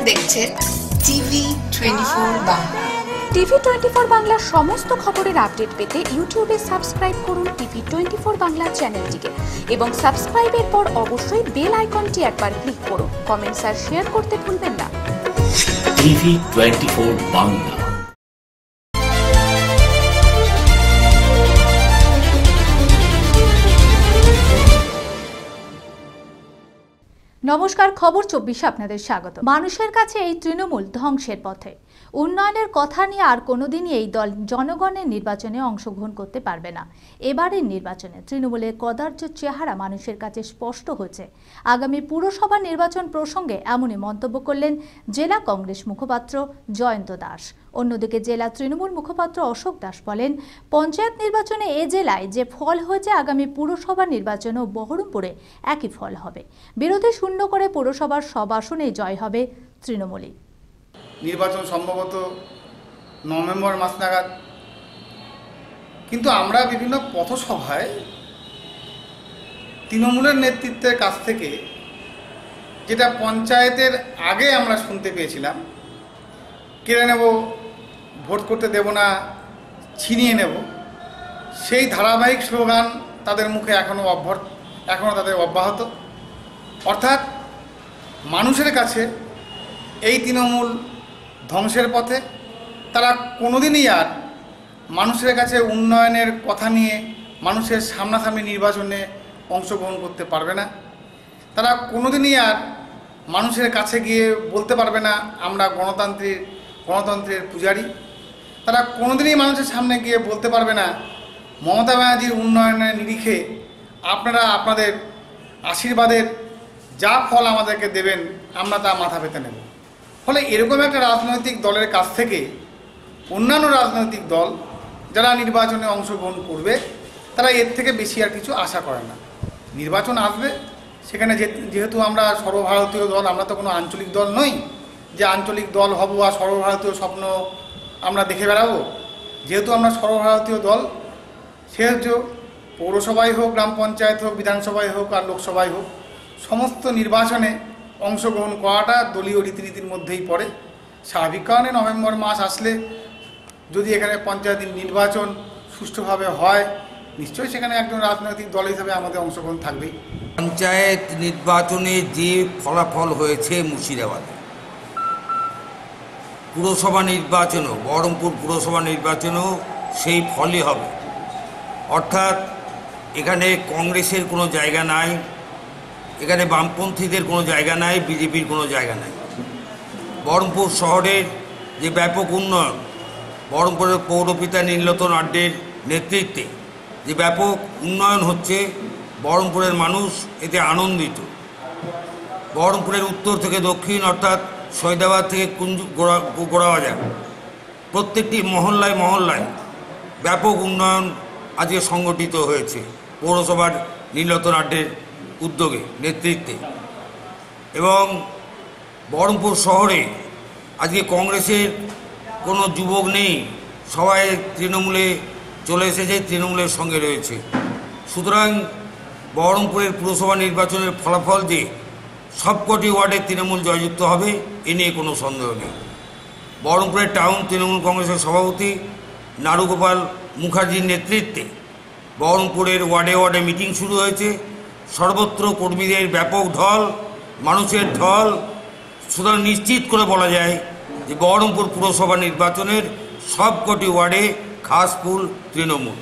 দেখছেন TV24 Bangla. TV24 বাংলার সমস্ত খবরের আপডেট পেতে ইউটিউবে সাবস্ক্রাইব করুন TV24 বাংলা চ্যানেলটিকে এবং সাবস্ক্রাইবের পর অবশ্যই বেল আইকনটি একবার ক্লিক করুন। কমেন্টস আর শেয়ার করতে ভুলবেন না। TV24 বাংলা। নমস্কার, খবর 24 আপনাদের স্বাগত। মানুষের কাছে এই তৃণমূল ধ্বংসের পথে। উন্নয়নের কথা নিয়ে আর কোনোদিনই এই দল জনগণের নির্বাচনে অংশগ্রহণ করতে পারবে না। এবারের নির্বাচনে তৃণমূলের কদার্য চেহারা মানুষের কাছে স্পষ্ট হয়েছে। আগামী পুরসভা নির্বাচন প্রসঙ্গে এমনই মন্তব্য করলেন জেলা কংগ্রেস মুখপাত্র জয়ন্ত দাস। অন্যদিকে জেলা তৃণমূল মুখপাত্র অশোক দাস বলেন, পঞ্চায়েত নির্বাচনে এ জেলায় যে ফল হয়েছে আগামী পুরসভা নির্বাচনেও বহরমপুরে একই ফল হবে। বিরোধী শূন্য করে পুরসভার সব আসনেই জয় হবে তৃণমূলী। নির্বাচন সম্ভবত নভেম্বর মাস নাগাদ, কিন্তু আমরা বিভিন্ন পথসভায় তৃণমূলের নেতৃত্বের কাছ থেকে যেটা পঞ্চায়েতের আগে আমরা শুনতে পেয়েছিলাম, কেড়ে নেব, ভোট করতে দেব না, ছিনিয়ে নেব, সেই ধারাবাহিক স্লোগান তাদের মুখে এখনও তাদের অব্যাহত। অর্থাৎ মানুষের কাছে এই তৃণমূল ধ্বংসের পথে। তারা কোনোদিনই আর মানুষের কাছে উন্নয়নের কথা নিয়ে মানুষের সামনাসামনি নির্বাচনে অংশগ্রহণ করতে পারবে না। তারা কোনোদিনই আর মানুষের কাছে গিয়ে বলতে পারবে না আমরা গণতন্ত্রের পূজারী। তারা কোনোদিনই মানুষের সামনে গিয়ে বলতে পারবে না মমতা ব্যানার্জির উন্নয়নের নিরিখে আপনারা আপনাদের আশীর্বাদের যা ফল আমাদেরকে দেবেন আমরা তা মাথা পেতে নেব। ফলে এরকম একটা রাজনৈতিক দলের কাছ থেকে অন্যান্য রাজনৈতিক দল যারা নির্বাচনে অংশগ্রহণ করবে তারা এর থেকে বেশি আর কিছু আশা করে না। নির্বাচন আসবে, সেখানে যেহেতু আমরা সর্বভারতীয় দল, আমরা তো কোনো আঞ্চলিক দল নই যে আঞ্চলিক দল হব আর সর্বভারতীয় স্বপ্ন আমরা দেখে বেড়াবো। যেহেতু আমরা সর্বভারতীয় দল, সেহেতু পৌরসভায় হোক, গ্রাম পঞ্চায়েত হোক, বিধানসভায় হোক আর লোকসভায় হোক, সমস্ত নির্বাচনে অংশগ্রহণ করাটা দলীয় রীতিনীতির মধ্যেই পড়ে। স্বাভাবিক কারণে নভেম্বর মাস আসলে যদি এখানে পঞ্চায়েত নির্বাচন সুষ্ঠুভাবে হয়, নিশ্চয়ই সেখানে একজন রাজনৈতিক দল হিসাবে আমাদের অংশগ্রহণ থাকবেই। পঞ্চায়েত নির্বাচনে যে ফলাফল হয়েছে মুর্শিদাবাদে, পুরসভা নির্বাচনও, বহরমপুর পুরসভা নির্বাচনেও সেই ফলই হবে। অর্থাৎ এখানে কংগ্রেসের কোনো জায়গা নাই, এখানে বামপন্থীদের কোনো জায়গা নাই, বিজেপির কোনো জায়গা নাই। বহরমপুর শহরের যে ব্যাপক উন্নয়ন, বহরমপুরের পৌরপিতা নীলরতন আড্ডের নেতৃত্বে যে ব্যাপক উন্নয়ন হচ্ছে, বহরমপুরের মানুষ এতে আনন্দিত। বহরমপুরের উত্তর থেকে দক্ষিণ অর্থাৎ সৈয়দাবাদ থেকে গোড়াবাজার প্রত্যেকটি মহল্লায় মহল্লায় ব্যাপক উন্নয়ন আজকে সংগঠিত হয়েছে পৌরসভার নীলরতন আড্ডের উদ্যোগে, নেতৃত্বে। এবং বহরমপুর শহরে আজকে কংগ্রেসের কোনো যুবক নেই, সবাই তৃণমূলে চলে এসেছে, তৃণমূলের সঙ্গে রয়েছে। সুতরাং বহরমপুরের পুরসভা নির্বাচনের ফলাফল যে সবকটি ওয়ার্ডে তৃণমূল জয়যুক্ত হবে এ নিয়ে কোনো সন্দেহ নেই। বহরমপুরের টাউন তৃণমূল কংগ্রেসের সভাপতি নারুগোপাল মুখার্জির নেতৃত্বে বহরমপুরের ওয়ার্ডে ওয়ার্ডে মিটিং শুরু হয়েছে। সর্বত্র কর্মীদের ব্যাপক ঢল, মানুষের ঢল। সুতরাং নিশ্চিত করে বলা যায় যে বহরমপুর পুরসভা নির্বাচনের সবকটি ওয়ার্ডে খাস ফুল তৃণমূল।